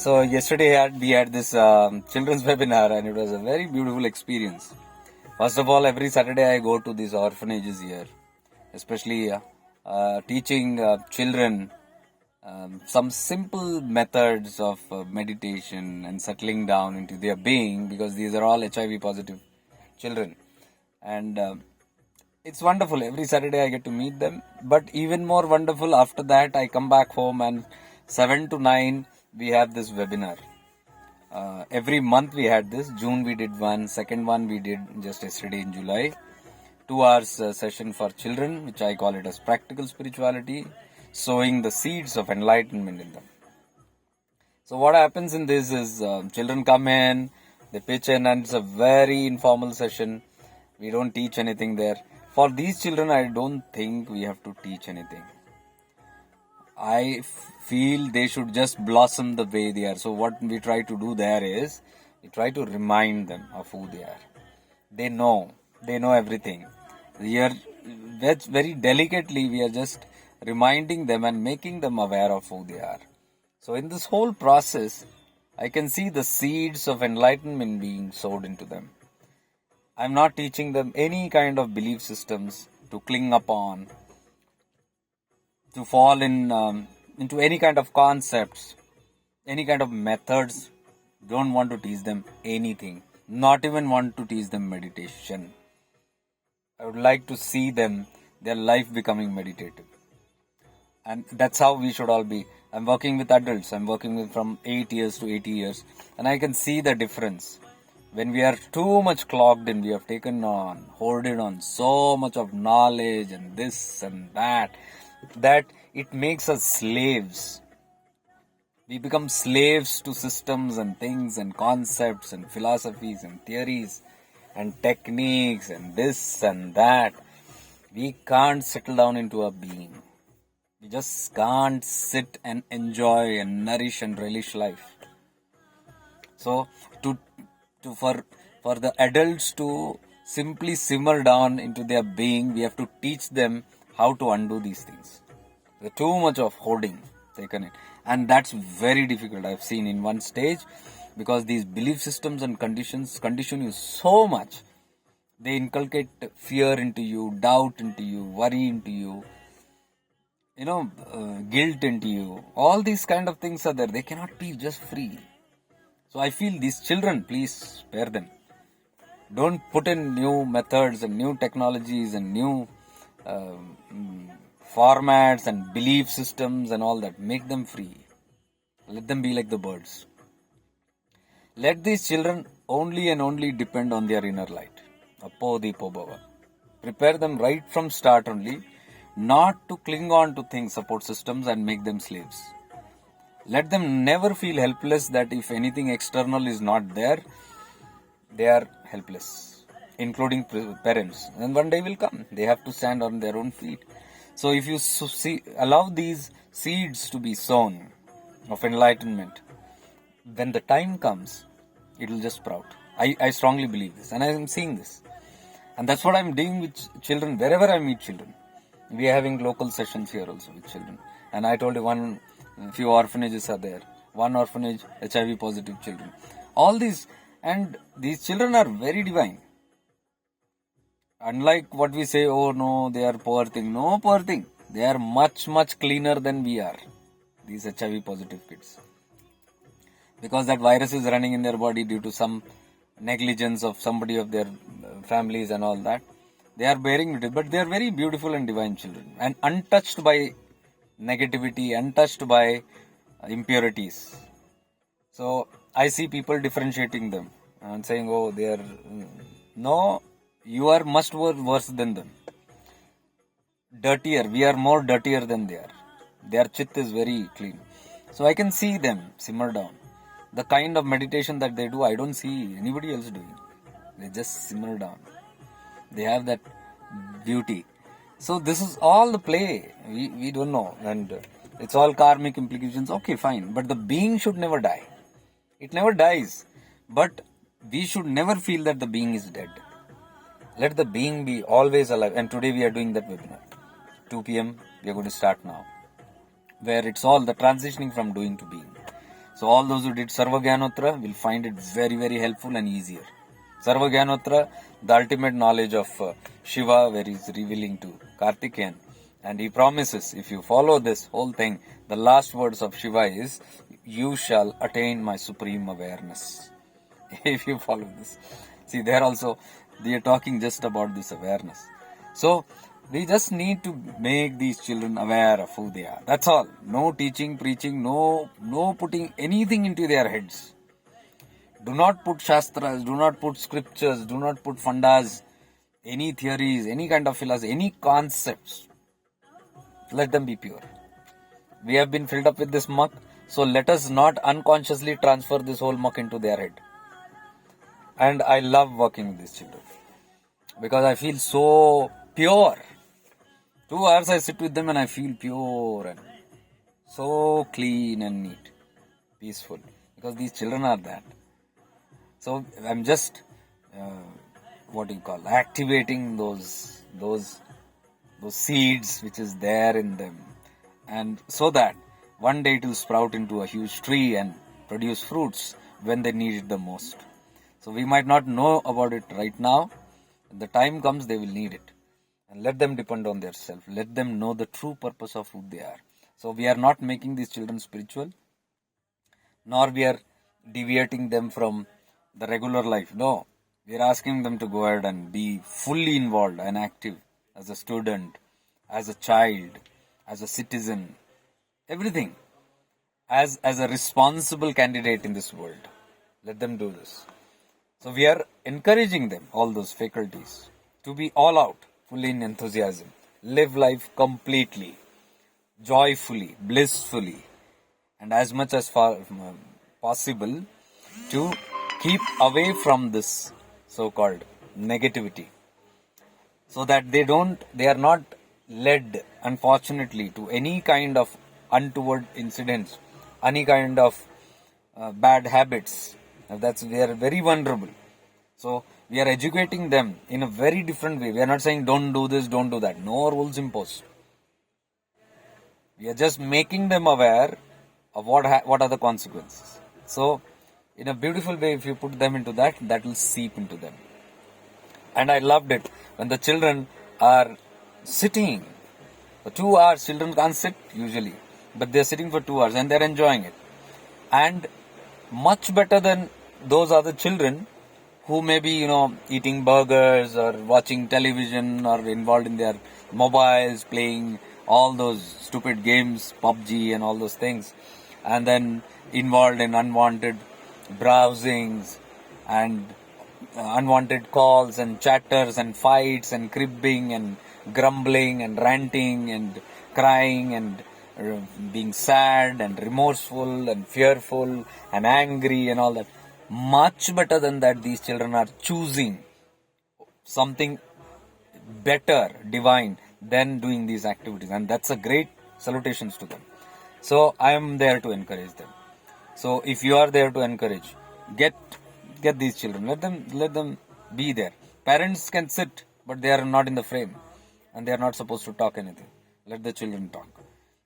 So yesterday we had this children's webinar, and it was a very beautiful experience. First of all, every Saturday I go to these orphanages here, especially teaching children some simple methods of meditation and settling down into their being, because these are all HIV positive children. And it's wonderful. Every Saturday I get to meet them. But even more wonderful, after that I come back home, and 7 to 9 we have this webinar. Every month we had this. June we did one. Second one we did just yesterday in July. 2 hours session for children, which I call it as practical spirituality, sowing the seeds of enlightenment in them. So what happens in this is children come in, they pitch in, and it's a very informal session. We don't teach anything there. For these children, I don't think we have to teach anything. I feel they should just blossom the way they are. So what we try to do there is, we try to remind them of who they are. They know everything. We are very delicately, we are just reminding them and making them aware of who they are. So in this whole process, I can see the seeds of enlightenment being sowed into them. I'm not teaching them any kind of belief systems to cling upon, to fall into any kind of concepts, any kind of methods. Don't want to teach them anything. Not even want to teach them meditation. I would like to see them, their life becoming meditative. And that's how we should all be. I'm working with adults. I'm working with from 8 years to 80 years. And I can see the difference. When we are too much clogged in, we have taken on, hoarded on so much of knowledge and this and that it makes us slaves. We become slaves to systems and things and concepts and philosophies and theories and techniques and this and that. We can't settle down into a being. We just can't sit and enjoy and nourish and relish life. So for the adults to simply simmer down into their being, we have to teach them how to undo these things. There's too much of hoarding taken in, and that's very difficult. I've seen in one stage, because these belief systems and condition you so much. They inculcate fear into you, doubt into you, worry into you, guilt into you. All these kind of things are there. They cannot be just free. So I feel these children, please spare them. Don't put in new methods and new technologies and new formats and belief systems and all that. Make them free. Let them be like the birds. Let these children only and only depend on their inner light. Apodipo bhava. Prepare them right from start only, not to cling on to things, support systems, and make them slaves. Let them never feel helpless that if anything external is not there, they are helpless, including parents. And one day will come. They have to stand on their own feet. So if you allow these seeds to be sown of enlightenment, when the time comes, it will just sprout. I strongly believe this, and I am seeing this. And that's what I'm doing with children, wherever I meet children. We are having local sessions here also with children. And I told you few orphanages are there. One orphanage, HIV positive children. All these, and these children are very divine. Unlike what we say, oh no, they are poor thing. No poor thing. They are much, much cleaner than we are. These HIV positive kids. Because that virus is running in their body due to some negligence of somebody of their families and all that. They are bearing with it, but they are very beautiful and divine children, and untouched by negativity, untouched by impurities. So I see people differentiating them and saying, oh, they are... No, you are much worse than them. Dirtier. We are more dirtier than they are. Their chit is very clean. So I can see them simmer down. The kind of meditation that they do, I don't see anybody else doing. They just simmer down. They have that beauty. So this is all the play. We don't know. And it's all karmic implications. Okay, fine. But the being should never die. It never dies. But we should never feel that the being is dead. Let the being be always alive. And today we are doing that webinar. 2 p.m. we are going to start now. Where it's all the transitioning from doing to being. So all those who did Sarvagyanatra will find it very, very helpful and easier. Sarvagyanatra, the ultimate knowledge of Shiva, where he is revealing to Kartikeyan. And he promises, if you follow this whole thing, the last words of Shiva is, you shall attain my supreme awareness. If you follow this. See, there also, they are talking just about this awareness. So, we just need to make these children aware of who they are. That's all. No teaching, preaching, no putting anything into their heads. Do not put shastras, do not put scriptures, do not put fundas, any theories, any kind of philosophy, any concepts. Let them be pure. We have been filled up with this muck, so let us not unconsciously transfer this whole muck into their head. And I love working with these children because I feel so pure. 2 hours I sit with them and I feel pure and so clean and neat, peaceful, because these children are that. So I'm just activating those seeds which is there in them, and so that one day it will sprout into a huge tree and produce fruits when they need it the most. So we might not know about it right now. When the time comes, they will need it. And let them depend on their self. Let them know the true purpose of who they are. So we are not making these children spiritual, nor we are deviating them from the regular life. No, we are asking them to go ahead and be fully involved and active as a student, as a child, as a citizen, everything, as a responsible candidate in this world. Let them do this. So we are encouraging them, all those faculties, to be all out, fully in enthusiasm, live life completely, joyfully, blissfully, and as much as possible to keep away from this so-called negativity, so that they are not led, unfortunately, to any kind of untoward incidents, any kind of bad habits. They are very vulnerable. So we are educating them in a very different way. We are not saying don't do this, don't do that. No rules imposed. We are just making them aware of what are the consequences. So in a beautiful way, if you put them into that will seep into them. And I loved it when the children are sitting for 2 hours. Children can't sit usually, but they're sitting for 2 hours and they're enjoying it. And much better than those other children who may be, eating burgers or watching television or involved in their mobiles, playing all those stupid games, PUBG and all those things, and then involved in unwanted browsings and unwanted calls and chatters and fights and cribbing and grumbling and ranting and crying and being sad and remorseful and fearful and angry and all that. Much better than that, these children are choosing something better, divine, than doing these activities, and that's a great salutations to them. So I am there to encourage them. So if you are there to encourage, get these children, let them be there. Parents can sit, but they are not in the frame and they are not supposed to talk anything. Let the children talk.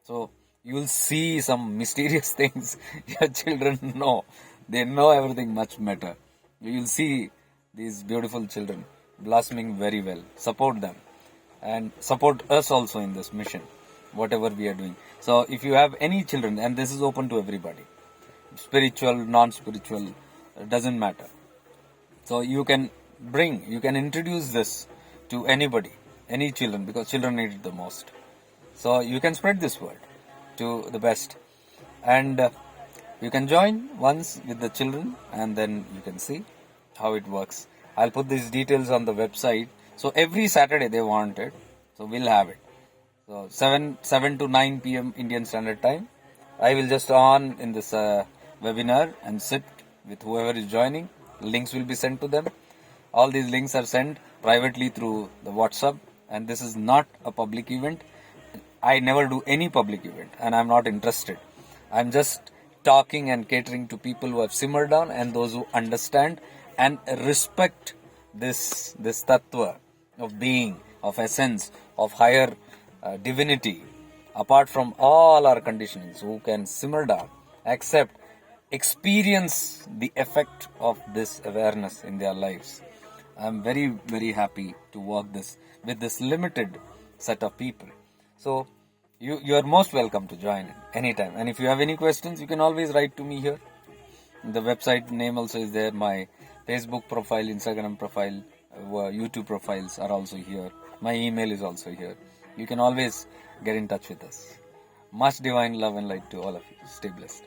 So you will see some mysterious things your children know. They know everything much better. You will see these beautiful children blossoming very well. Support them and support us also in this mission, whatever we are doing. So if you have any children, and this is open to everybody, spiritual, non-spiritual, it doesn't matter. So you can introduce this to anybody, any children, because children need it the most. So you can spread this word to the best. And you can join once with the children and then you can see how it works. I'll put these details on the website. So every Saturday they want it. So we'll have it. So 7 to 9 p.m. Indian Standard Time. I will just on in this webinar and sit with whoever is joining. Links will be sent to them. All these links are sent privately through the WhatsApp, and this is not a public event. I never do any public event and I'm not interested. I'm just talking and catering to people who have simmered down and those who understand and respect this tattva of being, of essence, of higher divinity, apart from all our conditionings, who can simmer down, accept experience the effect of this awareness in their lives. I'm very, very happy to work this with this limited set of people. So you are most welcome to join anytime. And if you have any questions, you can always write to me here. The website name also is there. My Facebook profile, Instagram profile, YouTube profiles are also here. My email is also here. You can always get in touch with us. Much divine love and light to all of you. Stay blessed.